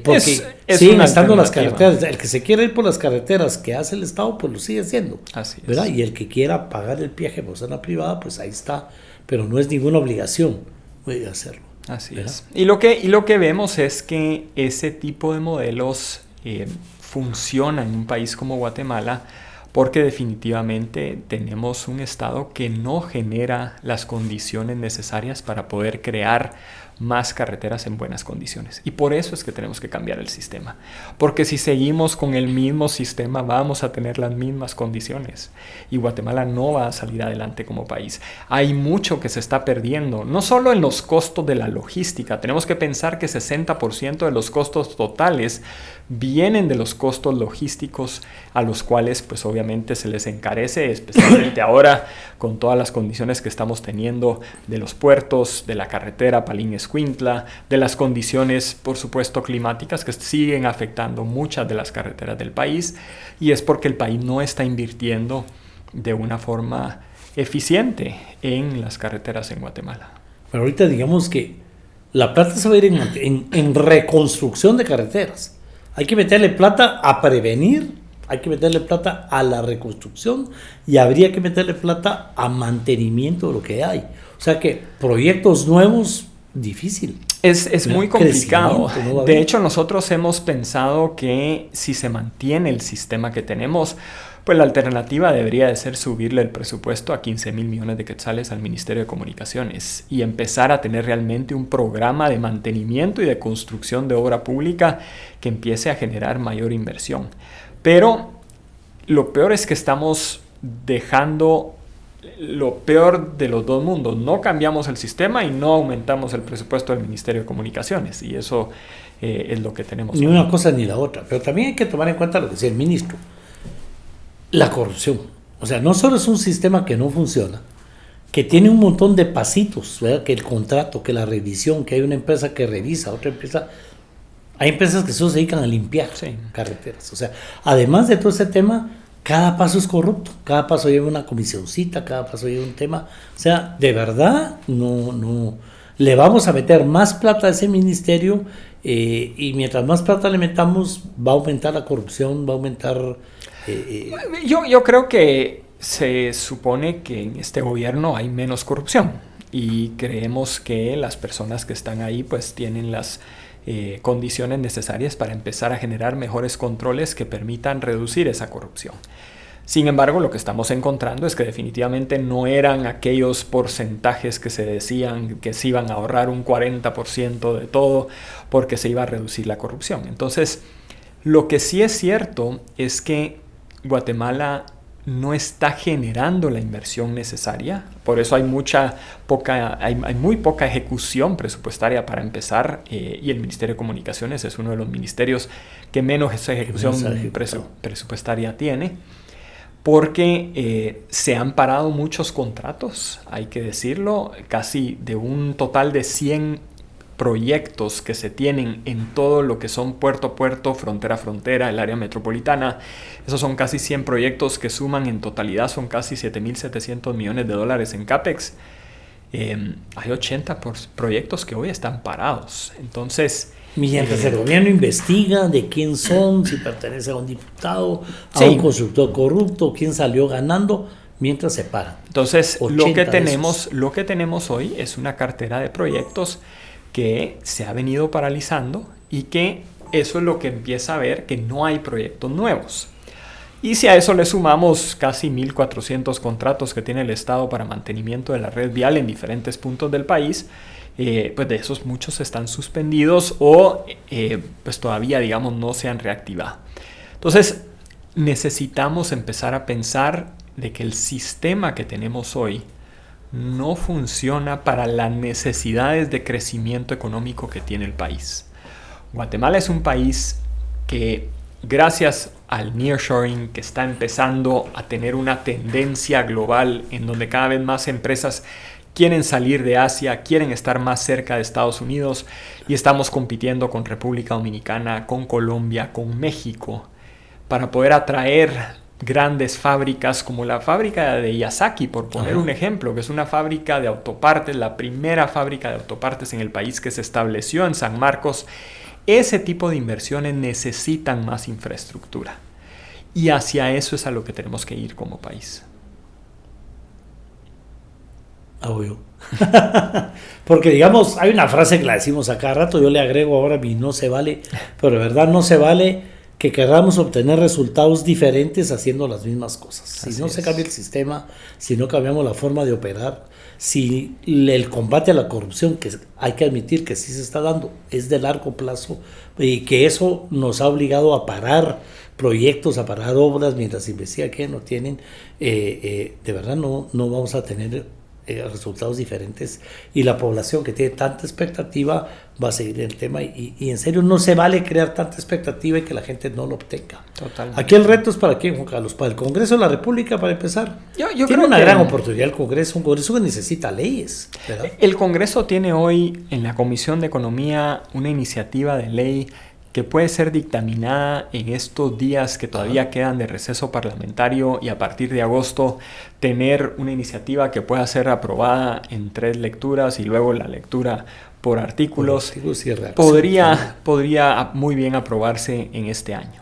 porque es siguen una estando las alternativa. carreteras. El que se quiera ir por las carreteras que hace el Estado, pues lo sigue haciendo. Así es. ¿Verdad? Y el que quiera pagar el peaje por ser una privada, pues ahí está. Pero no es ninguna obligación puede hacerlo. Así ¿verdad? es. Y lo que vemos es que ese tipo de modelos funciona en un país como Guatemala, porque definitivamente tenemos un Estado que no genera las condiciones necesarias para poder crear más carreteras en buenas condiciones. Y por eso es que tenemos que cambiar el sistema. Porque si seguimos con el mismo sistema, vamos a tener las mismas condiciones. Y Guatemala no va a salir adelante como país. Hay mucho que se está perdiendo, no solo en los costos de la logística. Tenemos que pensar que 60% de los costos totales vienen de los costos logísticos, a los cuales pues obviamente se les encarece, especialmente ahora con todas las condiciones que estamos teniendo de los puertos, de la carretera Palín-Escuintla, de las condiciones por supuesto climáticas que siguen afectando muchas de las carreteras del país, y es porque el país no está invirtiendo de una forma eficiente en las carreteras en Guatemala. Pero ahorita digamos que la plata se va a ir en reconstrucción de carreteras. Hay que meterle plata a prevenir, hay que meterle plata a la reconstrucción y habría que meterle plata a mantenimiento de lo que hay. O sea que proyectos nuevos, difícil. Es muy complicado. No de hecho, nosotros hemos pensado que si se mantiene el sistema que tenemos, pues la alternativa debería de ser subirle el presupuesto a 15,000 millones de quetzales al Ministerio de Comunicaciones y empezar a tener realmente un programa de mantenimiento y de construcción de obra pública que empiece a generar mayor inversión. Pero lo peor es que estamos dejando lo peor de los dos mundos. No cambiamos el sistema y no aumentamos el presupuesto del Ministerio de Comunicaciones, y eso es lo que tenemos. Ni una cosa ni la otra. Pero también hay que tomar en cuenta lo que decía el ministro. La corrupción. O sea, no solo es un sistema que no funciona, que tiene un montón de pasitos, ¿verdad? Que el contrato, que la revisión, que hay una empresa que revisa, otra empresa. Hay empresas que solo se dedican a limpiar carreteras. O sea, además de todo ese tema, cada paso es corrupto, cada paso lleva una comisioncita, cada paso lleva un tema. O sea, de verdad, no le vamos a meter más plata a ese ministerio y mientras más plata le metamos, va a aumentar la corrupción, va a aumentar... Yo creo que se supone que en este gobierno hay menos corrupción y creemos que las personas que están ahí pues tienen las condiciones necesarias para empezar a generar mejores controles que permitan reducir esa corrupción. Sin embargo, lo que estamos encontrando es que definitivamente no eran aquellos porcentajes que se decían que se iban a ahorrar un 40% de todo porque se iba a reducir la corrupción. Entonces, lo que sí es cierto es que Guatemala no está generando la inversión necesaria, por eso hay muy poca ejecución presupuestaria para empezar, y el Ministerio de Comunicaciones es uno de los ministerios que menos esa ejecución presupuestaria tiene, porque se han parado muchos contratos, hay que decirlo, casi de un total de 100 proyectos que se tienen en todo lo que son puerto a puerto, frontera a frontera, el área metropolitana. Esos son casi 100 proyectos que suman en totalidad, son casi $7,700 millones en CAPEX. Hay 80 proyectos que hoy están parados. Entonces, mientras el gobierno investiga de quién son, si pertenece a un diputado, a un constructor corrupto, quién salió ganando, mientras se paran. Entonces, lo que tenemos hoy es una cartera de proyectos que se ha venido paralizando y que eso es lo que empieza a ver que no hay proyectos nuevos. Y si a eso le sumamos casi 1,400 contratos que tiene el Estado para mantenimiento de la red vial en diferentes puntos del país, pues de esos muchos están suspendidos o pues todavía, digamos, no se han reactivado. Entonces, necesitamos empezar a pensar de que el sistema que tenemos hoy no funciona para las necesidades de crecimiento económico que tiene el país. Guatemala es un país que, gracias al nearshoring, que está empezando a tener una tendencia global en donde cada vez más empresas quieren salir de Asia, quieren estar más cerca de Estados Unidos, y estamos compitiendo con República Dominicana, con Colombia, con México, para poder atraer grandes fábricas como la fábrica de Yasaki, por poner un ejemplo, que es una fábrica de autopartes, la primera fábrica de autopartes en el país que se estableció en San Marcos. Ese tipo de inversiones necesitan más infraestructura y hacia eso es a lo que tenemos que ir como país. Obvio. Porque digamos, hay una frase que la decimos a cada rato, yo le agrego ahora mi no se vale, pero de verdad no se vale que queramos obtener resultados diferentes haciendo las mismas cosas. Si no se cambia el sistema, si no cambiamos la forma de operar, si el combate a la corrupción, que hay que admitir que sí se está dando, es de largo plazo, y que eso nos ha obligado a parar proyectos, a parar obras mientras se investiga que no tienen, de verdad no vamos a tener resultados diferentes, y la población que tiene tanta expectativa va a seguir en el tema, y en serio no se vale crear tanta expectativa y que la gente no lo obtenga. Totalmente. Aquí el reto es para quién, Juan Carlos, para el Congreso de la República, para empezar. Yo tiene creo una que gran oportunidad el Congreso, un Congreso que necesita leyes, ¿verdad? El Congreso tiene hoy en la Comisión de Economía una iniciativa de ley que puede ser dictaminada en estos días que todavía quedan de receso parlamentario, y a partir de agosto tener una iniciativa que pueda ser aprobada en 3 lecturas y luego la lectura por artículos. Podría muy bien aprobarse en este año.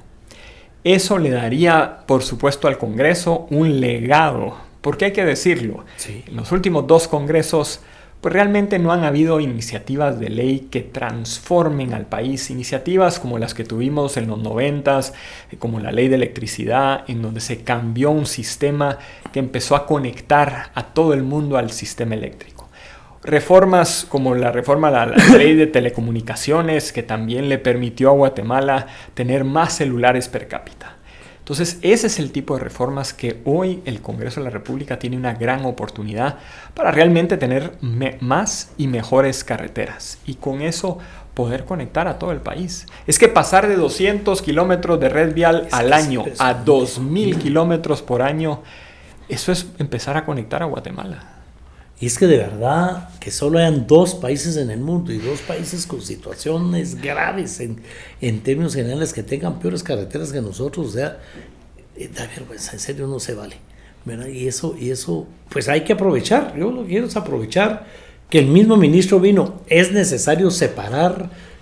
Eso le daría, por supuesto, al Congreso un legado, porque hay que decirlo, en los últimos 2 congresos pues realmente no han habido iniciativas de ley que transformen al país, iniciativas como las que tuvimos en los 90s, como la ley de electricidad, en donde se cambió un sistema que empezó a conectar a todo el mundo al sistema eléctrico. Reformas como la reforma a la ley de telecomunicaciones, que también le permitió a Guatemala tener más celulares per cápita. Entonces, ese es el tipo de reformas que hoy el Congreso de la República tiene una gran oportunidad para realmente tener más y mejores carreteras, y con eso poder conectar a todo el país. Es que pasar de 200 kilómetros de red vial al año a 2,000 kilómetros por año, eso es empezar a conectar a Guatemala. Y es que de verdad que solo hayan 2 países en el mundo y 2 países con situaciones graves en términos generales que tengan peores carreteras que nosotros, o sea, da vergüenza, en serio no se vale, ¿verdad? Y eso, pues hay que aprovechar. Yo lo que quiero es aprovechar que el mismo ministro vino. Es necesario separar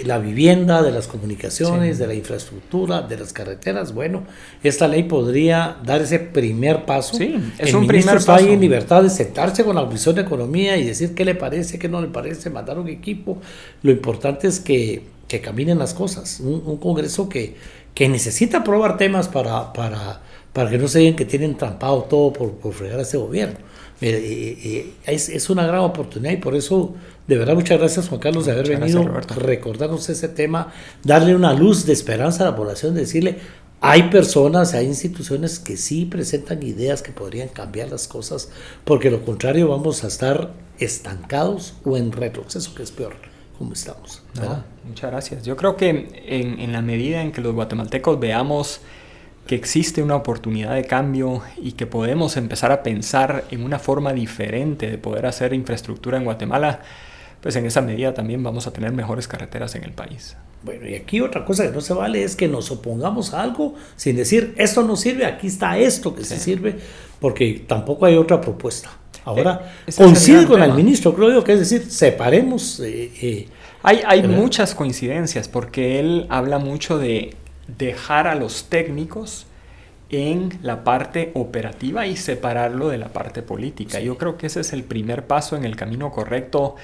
la vivienda de las comunicaciones, de la infraestructura, de las carreteras. Bueno, esta ley podría dar ese primer paso. Sí, es el un ministro primer está paso. ahí en libertad de sentarse con la Comisión de Economía y decir qué le parece, qué no le parece, mandar un equipo. Lo importante es que caminen las cosas. Un Congreso que necesita aprobar temas para que no se digan que tienen trampado todo por fregar a este gobierno. Es una gran oportunidad y por eso, de verdad, muchas gracias, Juan Carlos, de haber venido a recordarnos ese tema, darle una luz de esperanza a la población, decirle, hay personas, hay instituciones que sí presentan ideas que podrían cambiar las cosas, porque lo contrario vamos a estar estancados o en retroceso, que es peor, como estamos. No, muchas gracias. Yo creo que en la medida en que los guatemaltecos veamos que existe una oportunidad de cambio y que podemos empezar a pensar en una forma diferente de poder hacer infraestructura en Guatemala, pues en esa medida también vamos a tener mejores carreteras en el país. Bueno, y aquí otra cosa que no se vale es que nos opongamos a algo sin decir, esto no sirve, aquí está esto que sí sirve, porque tampoco hay otra propuesta. Ahora, coincide con el ministro, creo yo, que es decir, separemos. Hay muchas coincidencias, porque él habla mucho de dejar a los técnicos en la parte operativa y separarlo de la parte política. Yo creo que ese es el primer paso en el camino correcto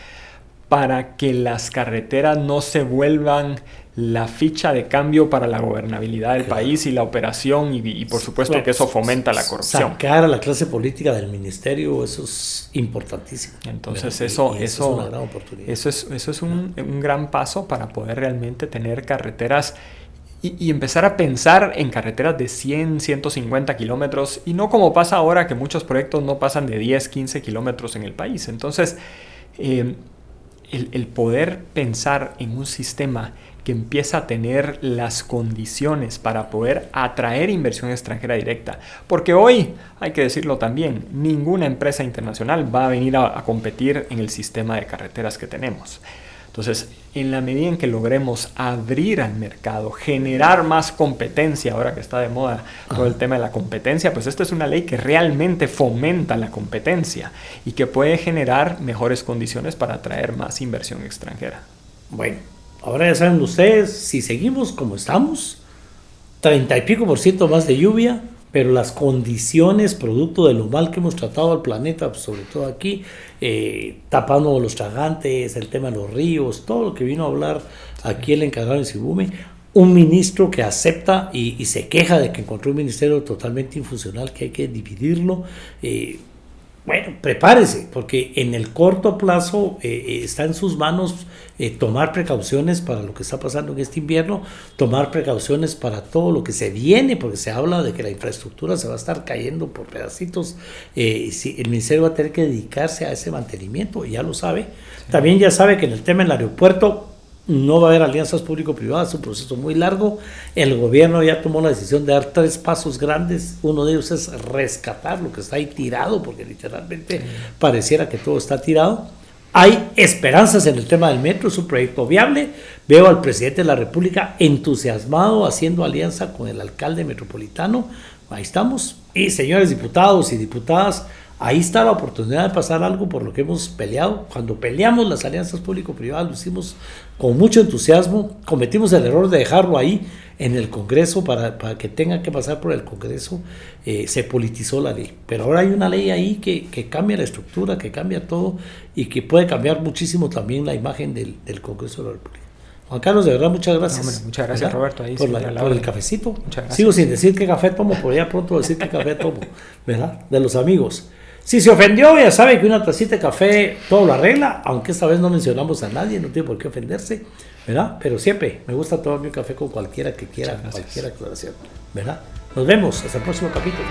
para que las carreteras no se vuelvan la ficha de cambio para la gobernabilidad del país y la operación y por supuesto que eso fomenta la corrupción. Sacar a la clase política del ministerio, eso es importantísimo. Entonces eso es una gran oportunidad. Eso es un gran paso para poder realmente tener carreteras y empezar a pensar en carreteras de 100, 150 kilómetros y no como pasa ahora que muchos proyectos no pasan de 10, 15 kilómetros en el país. Entonces, el poder pensar en un sistema que empieza a tener las condiciones para poder atraer inversión extranjera directa. Porque hoy, hay que decirlo también, ninguna empresa internacional va a venir a competir en el sistema de carreteras que tenemos. Entonces, en la medida en que logremos abrir al mercado, generar más competencia, ahora que está de moda todo el tema de la competencia, pues esta es una ley que realmente fomenta la competencia y que puede generar mejores condiciones para atraer más inversión extranjera. Bueno, ahora ya saben ustedes, si seguimos como estamos, 30 y pico % más de lluvia, pero las condiciones, producto de lo mal que hemos tratado al planeta, pues sobre todo aquí, tapando los tragantes, el tema de los ríos, todo lo que vino a hablar aquí el encargado de Sibume, un ministro que acepta y se queja de que encontró un ministerio totalmente infuncional, que hay que dividirlo. Bueno, prepárese, porque en el corto plazo está en sus manos tomar precauciones para lo que está pasando en este invierno, tomar precauciones para todo lo que se viene, porque se habla de que la infraestructura se va a estar cayendo por pedacitos. El ministerio va a tener que dedicarse a ese mantenimiento, y ya lo sabe. Sí. También ya sabe que en el tema del aeropuerto no va a haber alianzas público-privadas, es un proceso muy largo. El gobierno ya tomó la decisión de dar 3 pasos grandes. Uno de ellos es rescatar lo que está ahí tirado, porque literalmente pareciera que todo está tirado. Hay esperanzas en el tema del metro, es un proyecto viable. Veo al presidente de la República entusiasmado haciendo alianza con el alcalde metropolitano. Ahí estamos. Y señores diputados y diputadas, ahí está la oportunidad de pasar algo por lo que hemos peleado. Cuando peleamos las alianzas público-privadas lo hicimos con mucho entusiasmo. Cometimos el error de dejarlo ahí en el Congreso para que tenga que pasar por el Congreso. Se politizó la ley. Pero ahora hay una ley ahí que cambia la estructura, que cambia todo y que puede cambiar muchísimo también la imagen del Congreso de la República. Juan Carlos, de verdad, muchas gracias. Hombre, muchas gracias, ¿verdad? Roberto. Ahí por el cafecito. Sigo sin decir qué café tomo, pero ya pronto voy a decir qué café tomo, ¿verdad? De los amigos. Si se ofendió, ya sabe que una tacita de café todo lo arregla, aunque esta vez no mencionamos a nadie, no tiene por qué ofenderse, ¿verdad? Pero siempre me gusta tomarme un café con cualquiera que quiera cualquier aclaración, ¿verdad? Nos vemos, hasta el próximo capítulo.